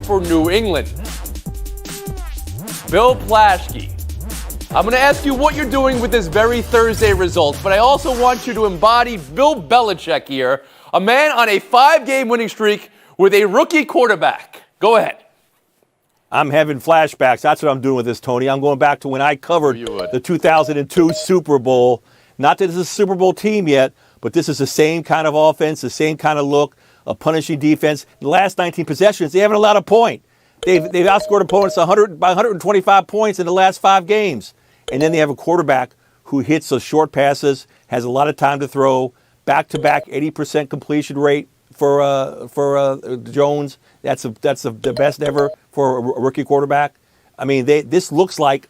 for New England. Bill Plaschke, I'm going to ask you what you're doing with this very Thursday results, but I also want you to embody Bill Belichick here, a man on a 5-game winning streak with a rookie quarterback. Go ahead. I'm having flashbacks. That's what I'm doing with this, Tony. I'm going back to when I covered the 2002 Super Bowl. Not that it's a Super Bowl team yet, but this is the same kind of offense, the same kind of look, a punishing defense. The last 19 possessions, they haven't allowed a point. They've outscored opponents by 125 points in the last 5 games. And then they have a quarterback who hits those short passes, has a lot of time to throw, back-to-back 80% completion rate for Jones. That's the best ever for a rookie quarterback. I mean, this looks like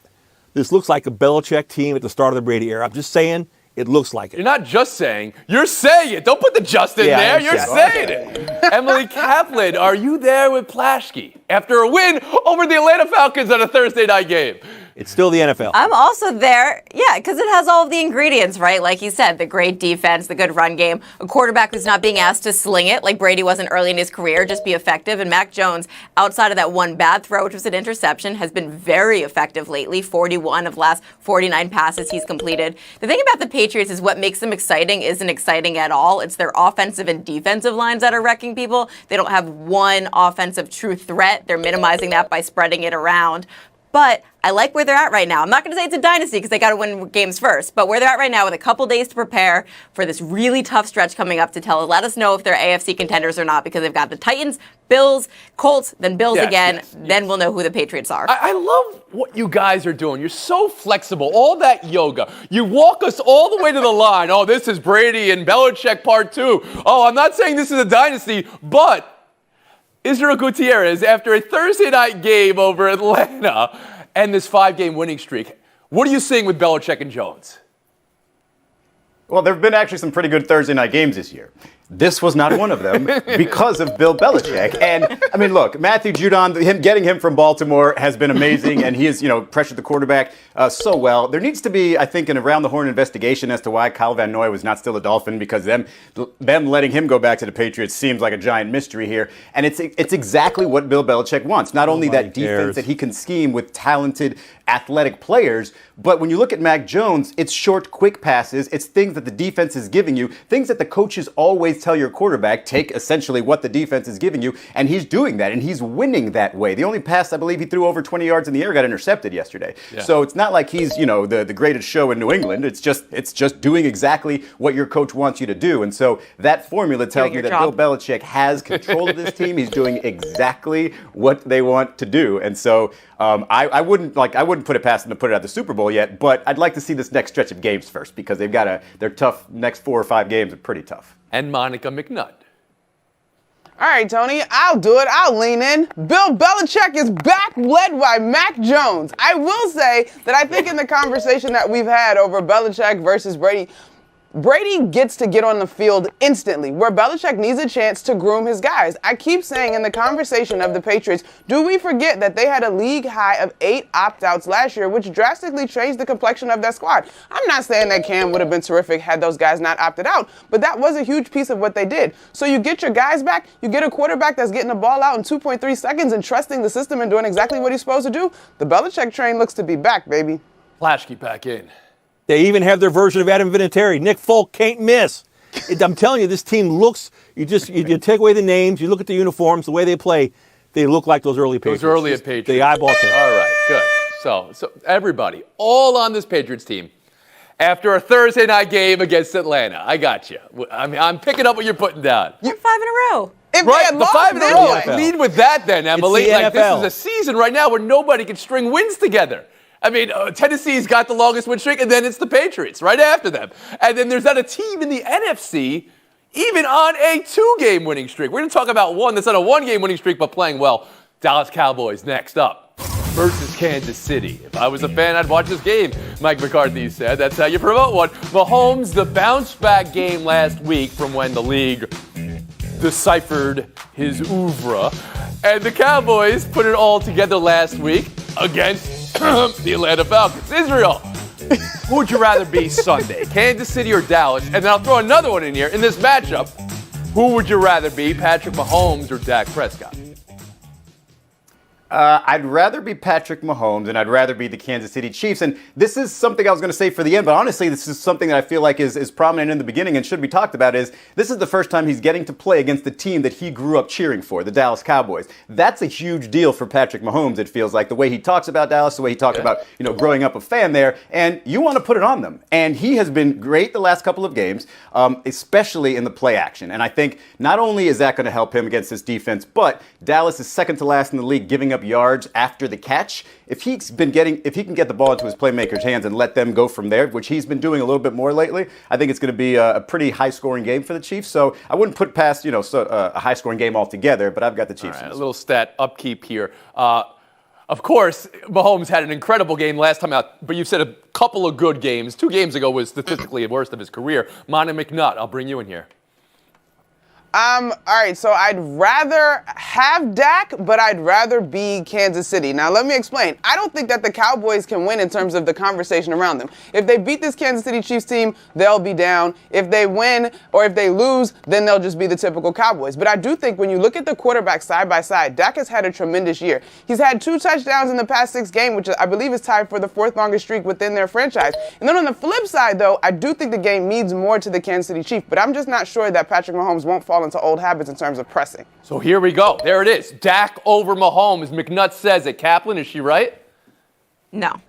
a Belichick team at the start of the Brady era. I'm just saying, it looks like it. You're not just saying, you're saying it. Don't put the just in there. You're saying it. Emily Kaplan, are you there with Plaschke after a win over the Atlanta Falcons on a Thursday night game? It's still the NFL. I'm also there, because it has all of the ingredients, right? Like you said, the great defense, the good run game, a quarterback who's not being asked to sling it like Brady wasn't early in his career, just be effective. And Mac Jones, outside of that one bad throw, which was an interception, has been very effective lately. 41 of last 49 passes he's completed. The thing about the Patriots is what makes them exciting isn't exciting at all. It's their offensive and defensive lines that are wrecking people. They don't have one offensive true threat. They're minimizing that by spreading it around. But I like where they're at right now. I'm not going to say it's a dynasty because they got to win games first, but where they're at right now with a couple days to prepare for this really tough stretch coming up to let us know if they're AFC contenders or not, because they've got the Titans, Bills, Colts, then Bills again. Then we'll know who the Patriots are. I love what you guys are doing. You're so flexible. All that yoga. You walk us all the way to the line. Oh, this is Brady and Belichick part 2. Oh, I'm not saying this is a dynasty, but Israel Gutierrez, after a Thursday night game over Atlanta and this 5-game winning streak, what are you seeing with Belichick and Jones? Well, there have been actually some pretty good Thursday night games this year. This was not one of them because of Bill Belichick. And, I mean, look, Matthew Judon, getting him from Baltimore has been amazing, and he has, pressured the quarterback so well. There needs to be, I think, an around-the-horn investigation as to why Kyle Van Noy was not still a Dolphin, because them letting him go back to the Patriots seems like a giant mystery here. And it's exactly what Bill Belichick wants. Not only that defense that he can scheme with talented, athletic players, but when you look at Mac Jones, it's short, quick passes. It's things that the defense is giving you, things that the coaches always tell your quarterback, take essentially what the defense is giving you, and he's doing that, and he's winning that way. The only pass I believe he threw over 20 yards in the air got intercepted yesterday. Yeah. So it's not like he's, the greatest show in New England. It's just doing exactly what your coach wants you to do. And so that formula tells me that Bill Belichick has control of this team. He's doing exactly what they want to do. And so I wouldn't put it past them to put it at the Super Bowl yet, but I'd like to see this next stretch of games first, because their tough next 4 or 5 games are pretty tough. And Monica McNutt. All right, Tony, I'll do it. I'll lean in. Bill Belichick is back, led by Mac Jones. I will say that I think in the conversation that we've had over Belichick versus Brady gets to get on the field instantly, where Belichick needs a chance to groom his guys. I keep saying in the conversation of the Patriots, do we forget that they had a league high of 8 opt-outs last year, which drastically changed the complexion of that squad? I'm not saying that Cam would have been terrific had those guys not opted out, but that was a huge piece of what they did. So you get your guys back, you get a quarterback that's getting the ball out in 2.3 seconds and trusting the system and doing exactly what he's supposed to do. The Belichick train looks to be back, baby. Plaschke back in. They even have their version of Adam Vinatieri. Nick Folk can't miss. I'm telling you, this team looks, you take away the names, you look at the uniforms, the way they play, they look like those early Patriots. Those early Patriots. The eyeball team. All right, good. So everybody, all on this Patriots team, after a Thursday night game against Atlanta. I got you. I mean, I'm picking up what you're putting down. You're 5 in a row. Right, the 5 in a row. Lead with that then, Emily. It's the like, NFL. this is a season right now where nobody can string wins together. I mean, Tennessee's got the longest win streak, and then it's the Patriots right after them. And then there's not a team in the NFC even on a 2-game winning streak. We're going to talk about one that's on a 1-game winning streak but playing well. Dallas Cowboys next up versus Kansas City. If I was a fan, I'd watch this game, Mike McCarthy said. That's how you promote one. Mahomes, the bounce-back game last week from when the league deciphered his oeuvre. And the Cowboys put it all together last week against the Atlanta Falcons. Israel, who would you rather be Sunday, Kansas City or Dallas? And then I'll throw another one in here. In this matchup, who would you rather be, Patrick Mahomes or Dak Prescott? I'd rather be Patrick Mahomes, and I'd rather be the Kansas City Chiefs. And this is something I was going to say for the end, but honestly, this is something that I feel like is prominent in the beginning and should be talked about. Is this is the first time he's getting to play against the team that he grew up cheering for, the Dallas Cowboys. That's a huge deal for Patrick Mahomes. It feels like the way he talks about Dallas, the way he talked about growing up a fan there, and you want to put it on them. And he has been great the last couple of games, especially in the play action. And I think not only is that going to help him against this defense, but Dallas is second to last in the league giving up yards after the catch. If he can get the ball into his playmakers' hands and let them go from there, which he's been doing a little bit more lately, I think it's going to be a pretty high-scoring game for the Chiefs. So I wouldn't put past a high-scoring game altogether, but I've got the Chiefs. All right, a little stat upkeep here. Of course, Mahomes had an incredible game last time out, but you've said a couple of good games. 2 games ago was statistically the worst of his career. Monty McNutt, I'll bring you in here. All right, so I'd rather have Dak, but I'd rather be Kansas City. Now, let me explain. I don't think that the Cowboys can win in terms of the conversation around them. If they beat this Kansas City Chiefs team, they'll be down. If they win or if they lose, then they'll just be the typical Cowboys. But I do think when you look at the quarterbacks side by side, Dak has had a tremendous year. He's had 2 touchdowns in the past 6 games, which I believe is tied for the 4th longest streak within their franchise. And then on the flip side, though, I do think the game means more to the Kansas City Chiefs. But I'm just not sure that Patrick Mahomes won't fall into old habits in terms of pressing. So here we go. There it is. Dak over Mahomes. McNutt says it. Kaplan, is she right? No.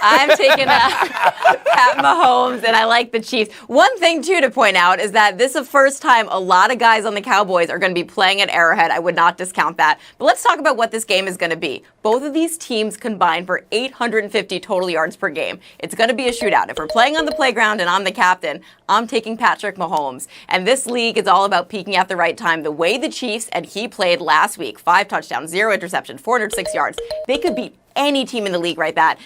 I'm taking Pat Mahomes, and I like the Chiefs. One thing, too, to point out is that this is the first time a lot of guys on the Cowboys are going to be playing at Arrowhead. I would not discount that. But let's talk about what this game is going to be. Both of these teams combined for 850 total yards per game. It's going to be a shootout. If we're playing on the playground and I'm the captain, I'm taking Patrick Mahomes. And this league is all about peaking at the right time. The way the Chiefs and he played last week, 5 touchdowns, 0 interception, 406 yards, they could beat any team in the league like that.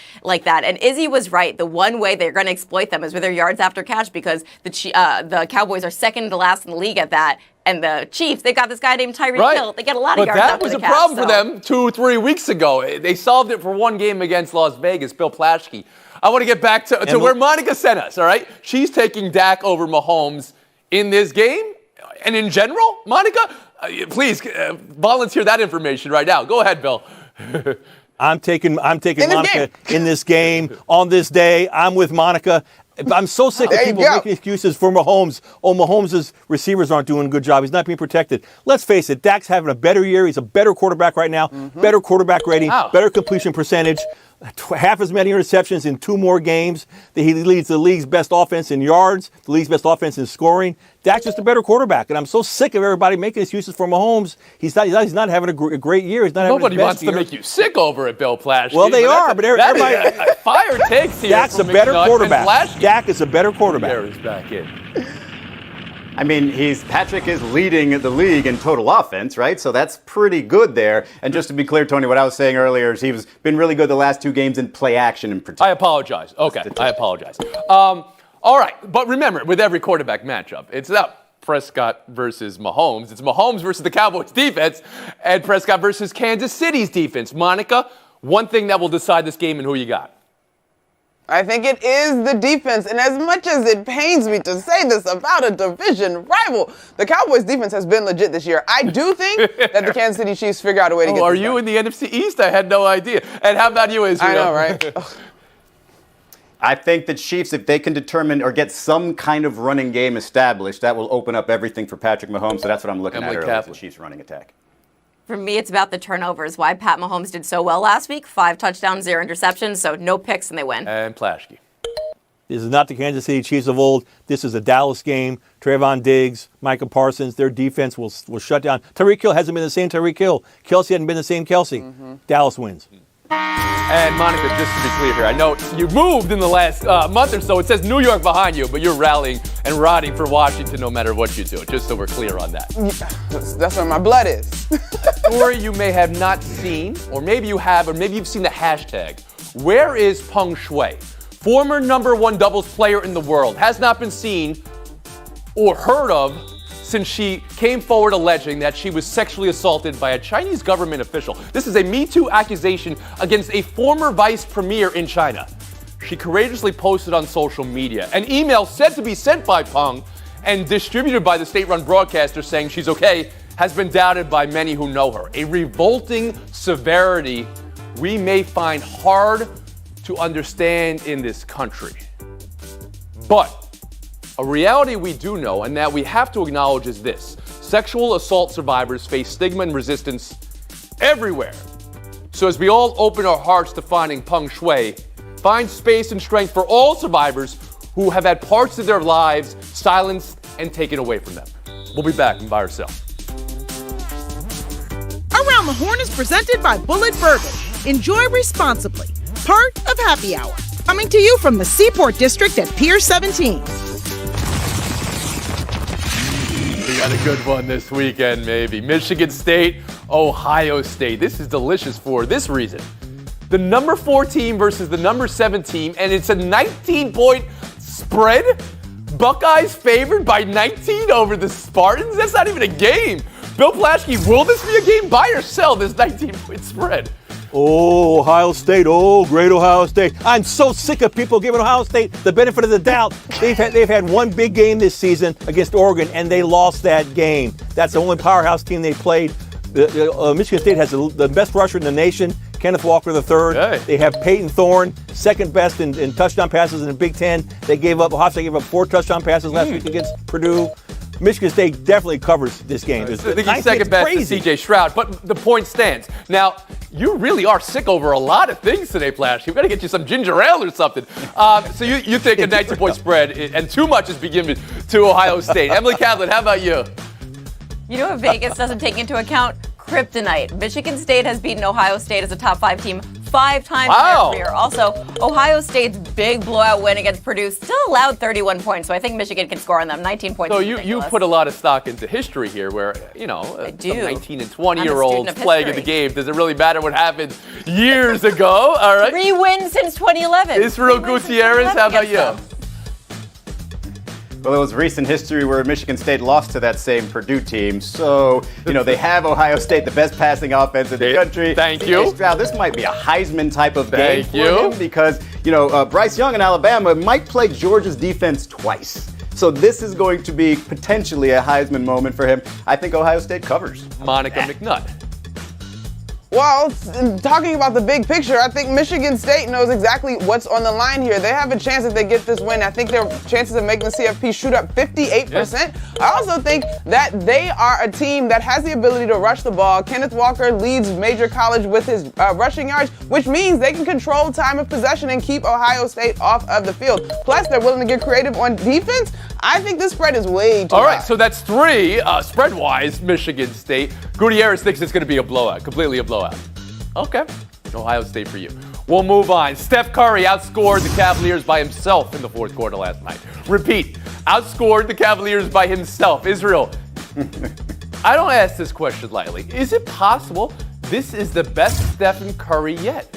And Izzy was right. The one way they're going to exploit them is with their yards after catch, because the Cowboys are second to last in the league at that. And the Chiefs, they got this guy named Tyreek Hill. They get a lot of yards after the catch. But that was a problem for them 2 or 3 weeks ago. They solved it for 1 game against Las Vegas. Bill Plaschke. I want to get back to where Monica sent us, all right? She's taking Dak over Mahomes in this game and in general. Monica, please volunteer that information right now. Go ahead, Bill. I'm taking Monica in this game on this day. I'm with Monica. I'm so sick of people making excuses for Mahomes. Oh, Mahomes' receivers aren't doing a good job. He's not being protected. Let's face it, Dak's having a better year. He's a better quarterback right now, better quarterback rating, better completion percentage, half as many interceptions in 2 more games. He leads the league's best offense in yards, the league's best offense in scoring. Dak's just a better quarterback, and I'm so sick of everybody making excuses for Mahomes. He's not having a great year. He's not Nobody having his best wants to make you sick over it, Bill Plaschke. Well, they are, but everybody fire takes here. Dak's a better quarterback. Dak is a better quarterback. There is back in. I mean, Patrick is leading the league in total offense, right? So that's pretty good there. And just to be clear, Tony, what I was saying earlier is he's been really good the last 2 games in play action in particular. I apologize. Okay, I apologize. All right, but remember, with every quarterback matchup, it's not Prescott versus Mahomes. It's Mahomes versus the Cowboys defense and Prescott versus Kansas City's defense. Monica, one thing that will decide this game and who you got? I think it is the defense. And as much as it pains me to say this about a division rival, the Cowboys defense has been legit this year. I do think that the Kansas City Chiefs figure out a way to get this are you in the NFC East? I had no idea. And how about you, Israel? I know, right? I think the Chiefs, if they can determine or get some kind of running game established, that will open up everything for Patrick Mahomes. So that's what I'm looking at earlier, the Chiefs running attack. For me, it's about the turnovers. Why Pat Mahomes did so well last week. 5 touchdowns, 0 interceptions, so no picks and they win. And Plaschke. This is not the Kansas City Chiefs of old. This is a Dallas game. Trayvon Diggs, Micah Parsons, their defense will shut down. Tyreek Hill hasn't been the same Tyreek Hill. Kelsey hadn't been the same Kelsey. Dallas wins. And Monica, just to be clear here, I know you moved in the last month or so. It says New York behind you, but you're rallying and rotting for Washington no matter what you do, just so we're clear on that. That's where my blood is. Story you may have not seen, or maybe you have, or maybe you've seen the hashtag, where is Peng Shuai? Former #1 doubles player in the world, has not been seen or heard of since she came forward alleging that she was sexually assaulted by a Chinese government official. This is a Me Too accusation against a former vice premier in China. She courageously posted on social media an email said to be sent by Peng and distributed by the state-run broadcaster saying she's okay has been doubted by many who know her. A revolting severity we may find hard to understand in this country. But a reality we do know and that we have to acknowledge is this. Sexual assault survivors face stigma and resistance everywhere. So as we all open our hearts to finding Peng Shui, find space and strength for all survivors who have had parts of their lives silenced and taken away from them. We'll be back in By Yourself. Around the Horn is presented by Bullet Bourbon. Enjoy responsibly. Part of Happy Hour. Coming to you from the Seaport District at Pier 17. We got a good one this weekend, maybe. Michigan State, Ohio State. This is delicious for this reason. The number 4 team versus the number 7 team, and it's a 19-point spread. Buckeyes favored by 19 over the Spartans? That's not even a game. Bill Plaschke, will this be a game? Buy or sell this 19-point spread? Oh, Ohio State. Oh, great Ohio State. I'm so sick of people giving Ohio State the benefit of the doubt. They've had one big game this season against Oregon, and they lost that game. That's the only powerhouse team they played. Michigan State has the best rusher in the nation, Kenneth Walker III. Hey. They have Peyton Thorne, second best in touchdown passes in the Big Ten. Ohio State gave up 4 touchdown passes last week against Purdue. Michigan State definitely covers this game. I think he's second best to C.J. Stroud, but the point stands. Now, you really are sick over a lot of things today, Plash. We've got to get you some ginger ale or something. So you think a 19-point spread and too much is being given to Ohio State. Emily Kaplan, how about you? You know what Vegas doesn't take into account? Kryptonite. Michigan State has beaten Ohio State as a top 5 team 5 times in their career. Also, Ohio State's big blowout win against Purdue still allowed 31 points, so I think Michigan can score on them. 19 points. So you put a lot of stock into history here where, some 19 and 20-year-olds playing in the game. Does it really matter what happened years ago? All right. 3 wins since 2011. Israel Gutierrez, how about you? Well, it was recent history where Michigan State lost to that same Purdue team. So, they have Ohio State, the best passing offense in the country. Thank you. Now, this might be a Heisman type of game for you. him because, Bryce Young in Alabama might play Georgia's defense twice. So this is going to be potentially a Heisman moment for him. I think Ohio State covers. Monica McNutt. Well, talking about the big picture, I think Michigan State knows exactly what's on the line here. They have a chance if they get this win. I think their chances of making the CFP shoot up 58%. Yeah. I also think that they are a team that has the ability to rush the ball. Kenneth Walker leads major college with his rushing yards, which means they can control time of possession and keep Ohio State off of the field. Plus, they're willing to get creative on defense. I think this spread is way too high. All right, so that's 3 spread-wise, Michigan State. Gutierrez thinks it's going to be a blowout, completely a blowout. Okay, Ohio State for you. We'll move on. Steph Curry outscored the Cavaliers by himself in the fourth quarter last night. Repeat, outscored the Cavaliers by himself. Israel, I don't ask this question lightly. Is it possible this is the best Stephen Curry yet?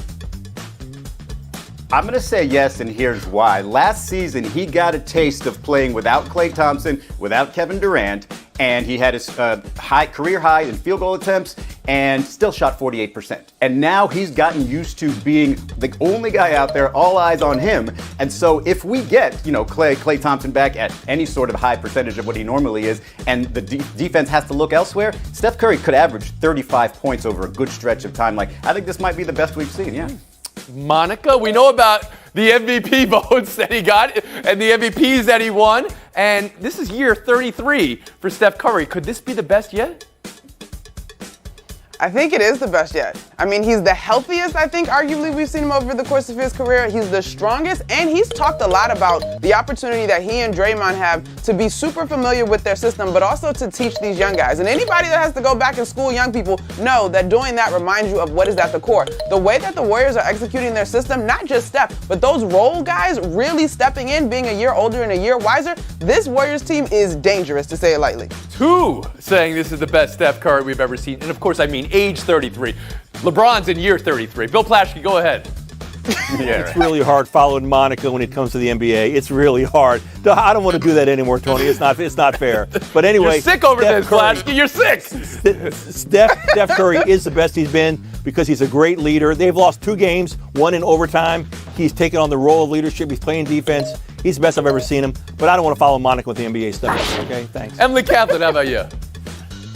I'm going to say yes, and here's why. Last season, he got a taste of playing without Klay Thompson, without Kevin Durant, and he had his career high in field goal attempts and still shot 48%. And now he's gotten used to being the only guy out there, all eyes on him. And so if we get, Klay Thompson back at any sort of high percentage of what he normally is, and the defense has to look elsewhere, Steph Curry could average 35 points over a good stretch of time. I think this might be the best we've seen, yeah. Monica, we know about the MVP votes that he got and the MVPs that he won. And this is year 33 for Steph Curry. Could this be the best yet? I think it is the best yet. I mean, he's the healthiest, I think, arguably, we've seen him over the course of his career. He's the strongest, and he's talked a lot about the opportunity that he and Draymond have to be super familiar with their system, but also to teach these young guys. And anybody that has to go back and school young people know that doing that reminds you of what is at the core. The way that the Warriors are executing their system, not just Steph, but those role guys really stepping in, being a year older and a year wiser, this Warriors team is dangerous, to say it lightly. 2 saying this is the best Steph Curry we've ever seen. And of course, I mean age 33. LeBron's in year 33. Bill Plaschke, go ahead. It's really hard following Monica when it comes to the NBA. It's really hard. I don't want to do that anymore, Tony. It's not fair. But anyway, you're sick over this, Plaschke. You're sick. Steph Curry is the best he's been because he's a great leader. They've lost 2 games, 1 in overtime. He's taken on the role of leadership. He's playing defense. He's the best I've ever seen him. But I don't want to follow Monica with the NBA stuff. Okay, thanks. Emily Kaplan, how about you?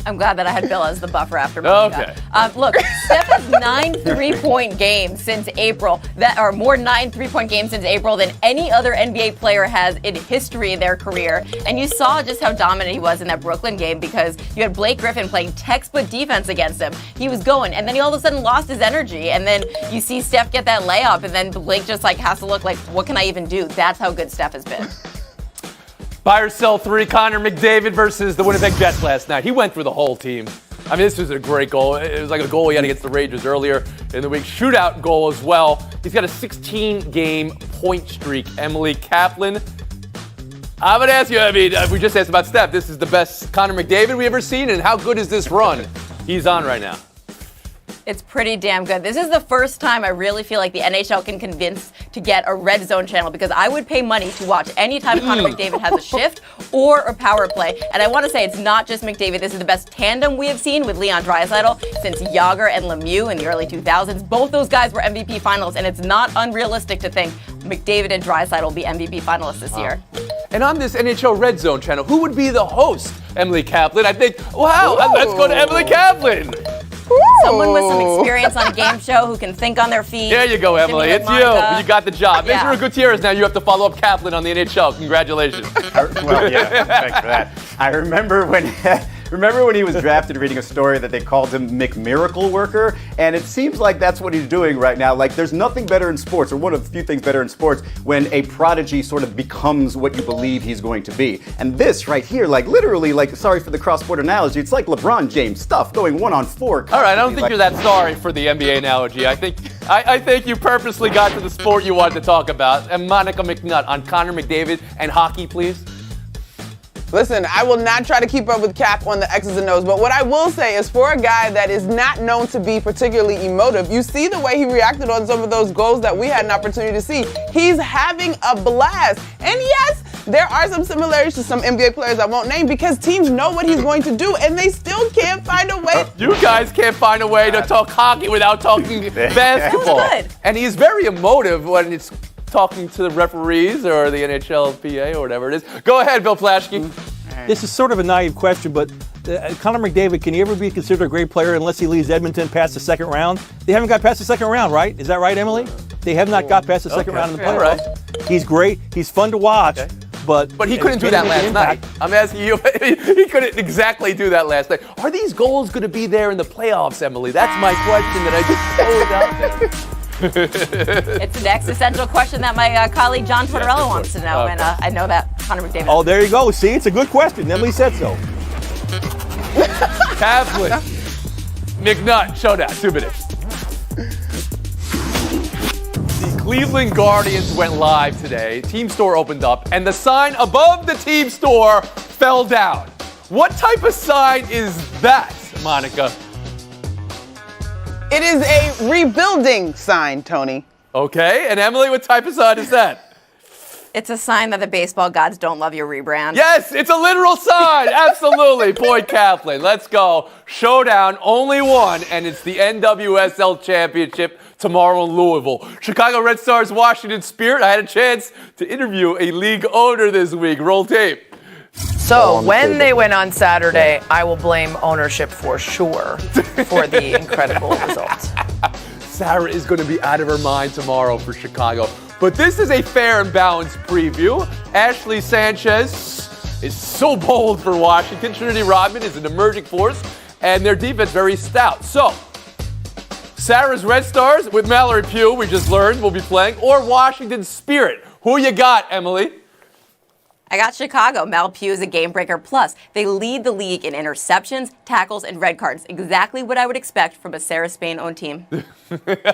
I'm glad that I had Bill as the buffer after Monica. Okay. Look, Steph has 9 3-point games since April. That are more 9 3-point games since April than any other NBA player has in history in their career. And you saw just how dominant he was in that Brooklyn game because you had Blake Griffin playing textbook defense against him. He was going, and then he all of a sudden lost his energy. And then you see Steph get that layup, and then Blake just like has to look like, what can I even do? That's how good Steph has been. Buy or sell 3, Connor McDavid versus the Winnipeg Jets last night. He went through the whole team. I mean, this was a great goal. It was like a goal he had against the Rangers earlier in the week. Shootout goal as well. He's got a 16-game point streak. Emily Kaplan. I'm going to ask you, I mean, we just asked about Steph. This is the best Connor McDavid we ever seen, and how good is this run he's on right now? It's pretty damn good. This is the first time I really feel like the NHL can convince to get a red zone channel because I would pay money to watch any time Connor McDavid has a shift or a power play. And I want to say it's not just McDavid. This is the best tandem we have seen with Leon Draisaitl since Yager and Lemieux in the early 2000s. Both those guys were MVP finalists, and it's not unrealistic to think McDavid and Draisaitl will be MVP finalists this year. And on this NHL Red Zone channel, who would be the host? Emily Kaplan. I think, wow, let's go to Emily Kaplan. Someone with some experience on a game show who can think on their feet. There you go, Emily. It's you. You got the job. Yeah. Israel Gutierrez, now you have to follow up Kaplan on the NHL. Congratulations. Well, yeah, thanks for that. I remember when he was drafted, reading a story that they called him McMiracle Worker, and it seems like that's what he's doing right now. Like, there's nothing better in sports, or one of the few things better in sports, when a prodigy sort of becomes what you believe he's going to be. And this right here, like, literally, like, sorry for the cross-sport analogy, it's like LeBron James stuff, going 1-on-4. All right, I don't think you're that sorry for the NBA analogy. I think you purposely got to the sport you wanted to talk about. And Monica McNutt on Connor McDavid and hockey, please. Listen, I will not try to keep up with Cap on the X's and O's, but what I will say is for a guy that is not known to be particularly emotive, you see the way he reacted on some of those goals that we had an opportunity to see. He's having a blast. And yes, there are some similarities to some NBA players I won't name because teams know what he's going to do and they still can't find a way. You guys can't find a way to talk hockey without talking basketball. That was good. And he's very emotive when it's talking to the referees or the NHLPA or whatever it is. Go ahead, Bill Plaschke. This is sort of a naive question, but Connor McDavid, can he ever be considered a great player unless he leads Edmonton past the second round? They haven't got past the second round, right? Is that right, Emily? They have not got past the second round in the playoffs. Right. He's great. He's fun to watch. Okay. But he couldn't do that last night. I'm asking you, he couldn't exactly do that last night. Are these goals going to be there in the playoffs, Emily? That's my question that I just posed out there. It's an existential question that my colleague John Tortorella wants to know, and I know that Connor McDavid. Oh, there you go. See, it's a good question. Emily said so. Kaplan, McNutt, showdown, 2 minutes. The Cleveland Guardians went live today. Team store opened up, and the sign above the team store fell down. What type of sign is that, Monica? It is a rebuilding sign, Tony. Okay, and Emily, what type of sign is that? It's a sign that the baseball gods don't love your rebrand. Yes, it's a literal sign. Absolutely. Point Kaplan. Let's go. Showdown, only one, and it's the NWSL Championship tomorrow in Louisville. Chicago Red Stars, Washington Spirit. I had a chance to interview a league owner this week. Roll tape. So when they win on Saturday, I will blame ownership for sure for the incredible results. Sarah is going to be out of her mind tomorrow for Chicago. But this is a fair and balanced preview. Ashley Sanchez is so bold for Washington. Trinity Rodman is an emerging force, and their defense very stout. So, Sarah's Red Stars with Mallory Pugh, we just learned, will be playing, or Washington Spirit. Who you got, Emily? I got Chicago. Mal Pugh is a game breaker. Plus, they lead the league in interceptions, tackles, and red cards. Exactly what I would expect from a Sarah Spain-owned team.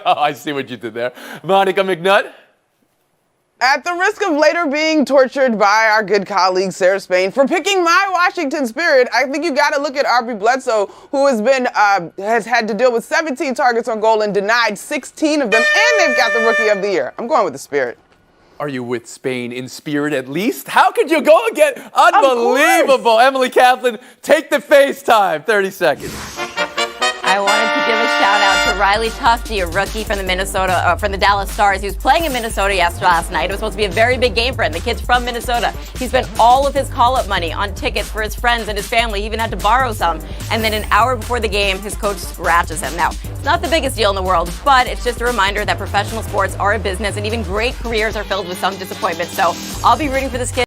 I see what you did there. Monica McNutt? At the risk of later being tortured by our good colleague Sarah Spain for picking my Washington Spirit, I think you got to look at Aubrey Bledsoe, who has had to deal with 17 targets on goal and denied 16 of them, and they've got the Rookie of the Year. I'm going with the Spirit. Are you with Spain in spirit at least? How could you go again? Unbelievable. Emily Kaplan, take the FaceTime. 30 seconds. I wanted to give a shout out to Riley Tufte, a rookie from the Dallas Stars. He was playing in Minnesota last night. It was supposed to be a very big game for him. The kid's from Minnesota. He spent all of his call-up money on tickets for his friends and his family. He even had to borrow some. And then an hour before the game, his coach scratches him. Now, it's not the biggest deal in the world, but it's just a reminder that professional sports are a business, and even great careers are filled with some disappointment. So I'll be rooting for this kid.